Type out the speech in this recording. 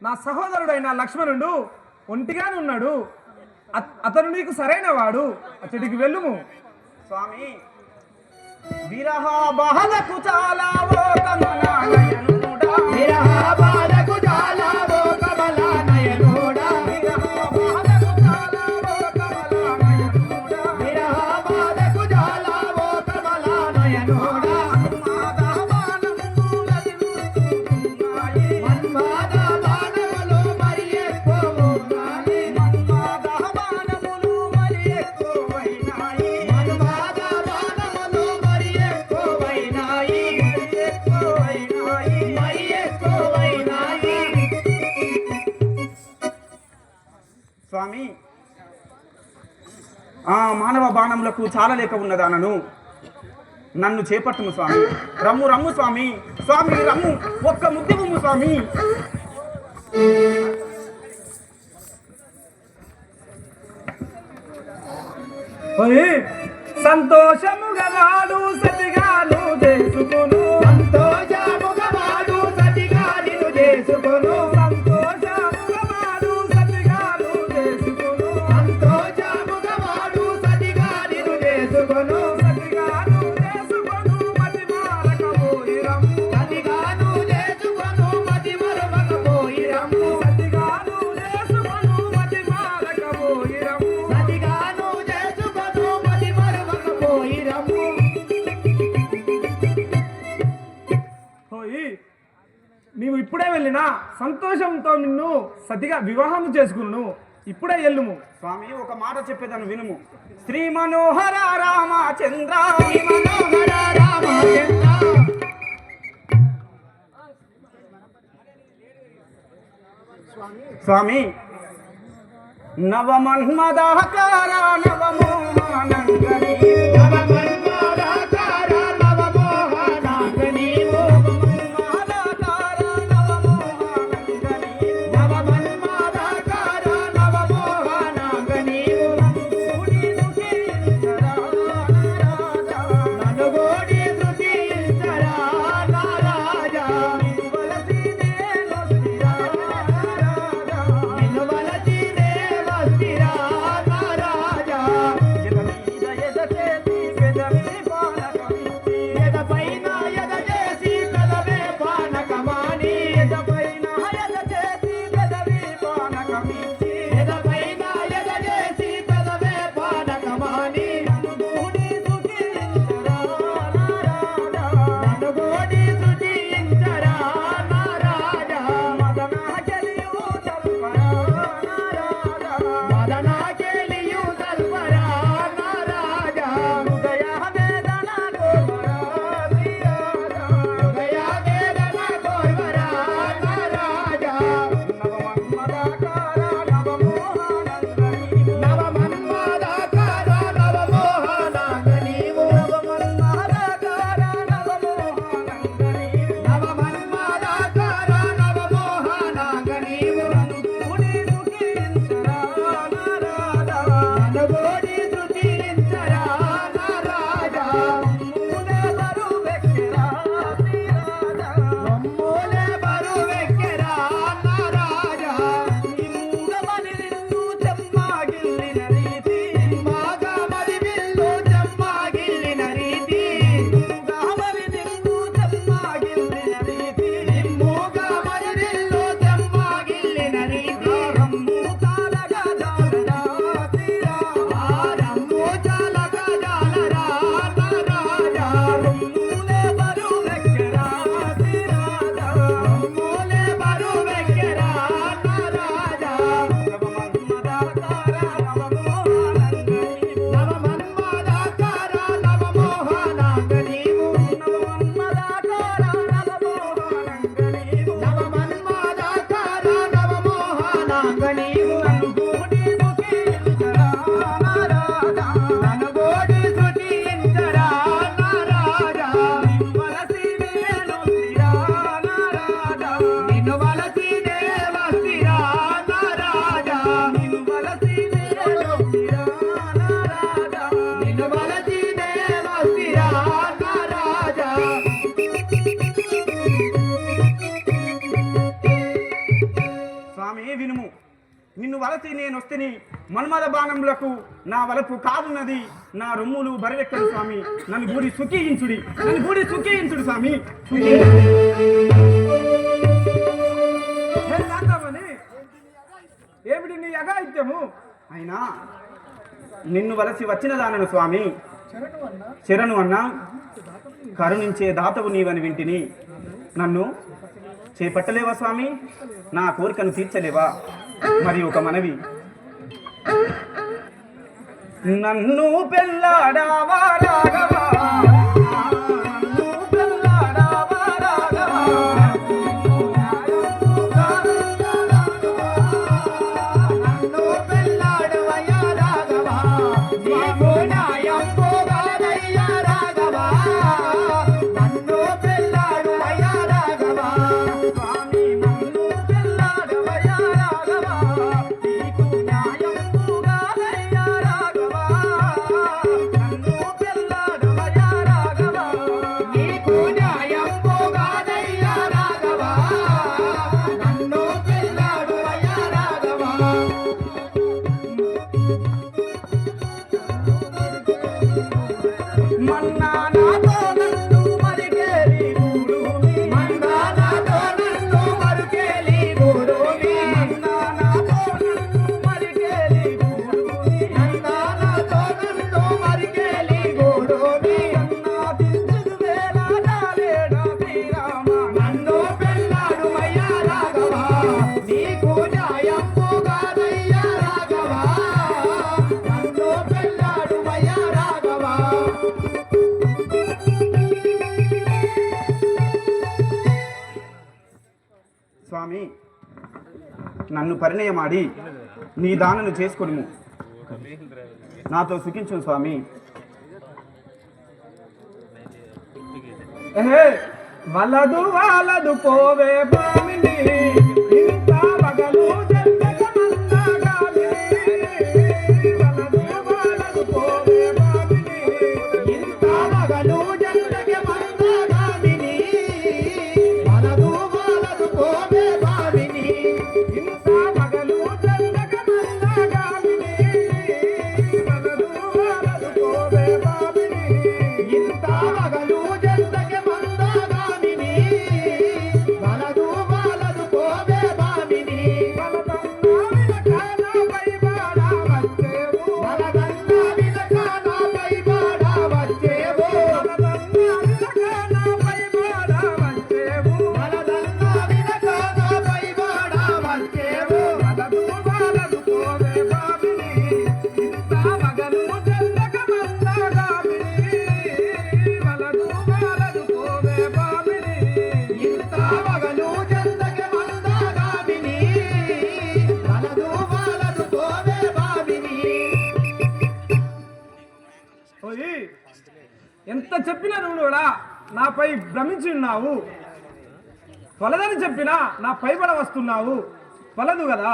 నా సహోదరుడైన లక్ష్మణుడు ఒంటిగానే ఉన్నాడు. అతను నీకు సరైన వాడు, అతడికి వెళ్ళుము. స్వామి, విరహ బాధకు చాలా ఓ కమలానయనుడా, విరహ బాధకు చాలా ఓ కమలానయనుడా, విరహ బాధకు చాలా ఓ కమలానయనుడా, విరహ బాధకు చాలా ఓ కమలానయనుడా, మన్మథ బాణములు మరి ఎక్కువైనాయి, మన్మథ బాణములు మరి ఎక్కువైనాయి, మన్మథ బాణములు మరి ఎక్కువైనాయి, మరి ఎక్కువైనాయి. స్వామి, ఆ మానవ బాణములకు చాలలేక ఉన్నదానను నన్ను చేపట్టుము స్వామి. రమ్ము రమ్ము స్వామి, స్వామి రమ్ము, ఒక్క ముద్దివ్వము స్వామి. సంతోషముగా వాడు సతిగాను చేసుకును, సంతోషముగా వాడు సతిగా నిన్ను చేసుకొను, సంతోషముగా వాడు సతిగాను చేసుకును, సంతోషముగా వాడు సతిగా నిన్ను చేసుకొను, సతిగాను చేసుకొను మతి మారకపోయిరమ్ము, సతిగాను చేసుకొను మతి మరవకపోయిరమ్ము, సతిగాను చేసుకొను మతి మారకపోయిరమ్ము. సతిగాను చేసుకొను మతి మరవకపోయిరమ్ము. పోయి నీవు ఇప్పుడే వెళ్ళినా సంతోషంతో నిన్ను సతిగా వివాహం చేసుకును. ఇప్పుడే వెళ్ళుము. స్వామి, ఒక మాట చెప్పేదాన్ని వినుము. శ్రీ మనోహర రామచంద్ర, శ్రీ మనోహర రామచంద్ర, స్వామి, నవమన్మదాకార నవమోహనంగని, నవమన్మదాకార నవమోహనాంగనీవు, నవమన్మదాకార నవమోహనంగని, నవమన్మదాకార నవమోహనాంగనీవు, ననుగోడి ధృతించరా నా రాజా, నిన్ను వలచినే వస్తిరా నా రాజా, ఎద మీద ఎద చేసి పెద స్వామి వినుము. నిన్ను వలసి నేను వస్తేని మన్మథ బాణములకు నా వలపు కాదున్నది, నా రొమ్ములు బరవెక్కడు స్వామి. నన్ను గూడి సుఖించుడి, నన్ను గూడి సుఖించుడు స్వామి. కాంతామణి, ఏమిటి నీ అఘాయిత్యము? అయినా నిన్ను వలసి వచ్చిన దానను స్వామి. శరణు అన్నా, కరుణించే దాతవు నీవని వింటిని. నన్ను చేపట్టలేవా స్వామి? నా కోరికను తీర్చలేవా? మరి ఒక మనవి, నన్ను పెళ్ళాడావా రాఘవా, నన్ను పెళ్ళాడావా రాఘవా, నన్ను పెళ్ళాడవయ్యా రాఘవా, నీకు న్యాయం పోగాదయ్యా రాఘవా, నన్ను పెళ్ళాడవయ్యా రాఘవా, స్వామి నన్ను పెళ్ళాడవయ్యా రాఘవా, నీకు న్యాయం పూగాదయ్యా రాఘవా, నన్ను పెళ్ళాడవయ్యా రాఘవా. నీకు న్యాయం పోగాదయ్యా రాఘవా, నన్ను పెళ్ళాడవయ్యా రాఘవా. మన్నానాతో నన్ను మరిగేలి గూడుమి, మందానాతో నన్ను మరుకేలి గూడుమి, మన్నానాతో నన్ను మరిగేలి గూడుమి, మందానాతో నన్ను మరుకేలి గూడుమి, సన్నాదించుదు వేళ నాలేడా శ్రీరామ. నన్ను పెళ్ళాడుమయ్యా రాఘవా, నీకు న్యాయం పోగాదయ్యా రాఘవా, నన్ను పెళ్ళాడుమయ్యా రాఘవా. స్వామి నన్ను పరిణయమాడి నీ దానను చేసుకొనుము, నాతో సుఖించు స్వామి. ఏహే, వలదు వాలదు పోవే భామిని, ఇంత వగలు జంటకమన్నగాని. వలదు వాలదు పోవే భామిని, ఇంత మగలు జంటకి మందగామిని, వలదు వలదు పోవే భామిని, ఇంత వగలు జంటకమన్నగాని. వలదు వాలదు పోవే భామిని, ఇంత మగలు జంటకి మందగామిని, వలదు వలదు పోవే భామిని, వలదన్న వినకాలపై బాడా వచ్చేవు. వలదన్న వినకాలపై బాడా వచ్చేవు, వలదన్న వినకాలపై బాడా వచ్చేవు. వలదన్న వినకాలపై బాడా వచ్చేవు, వలదు వాలదు పోవే భామిని, ఇంత వగలు జంటకమన్నగాని. వలదు వాలదు పోవే భామిని, ఇంత మగలు జంటకి మందగామిని, వలదు వలదు పోవే భామిని. ఓయ్, ఎంత చెప్పినా నువ్వు కూడా నాపై భ్రమించి ఉన్నావు. వలదని చెప్పినా నా పైబడ వస్తున్నావు. వలదు కదా.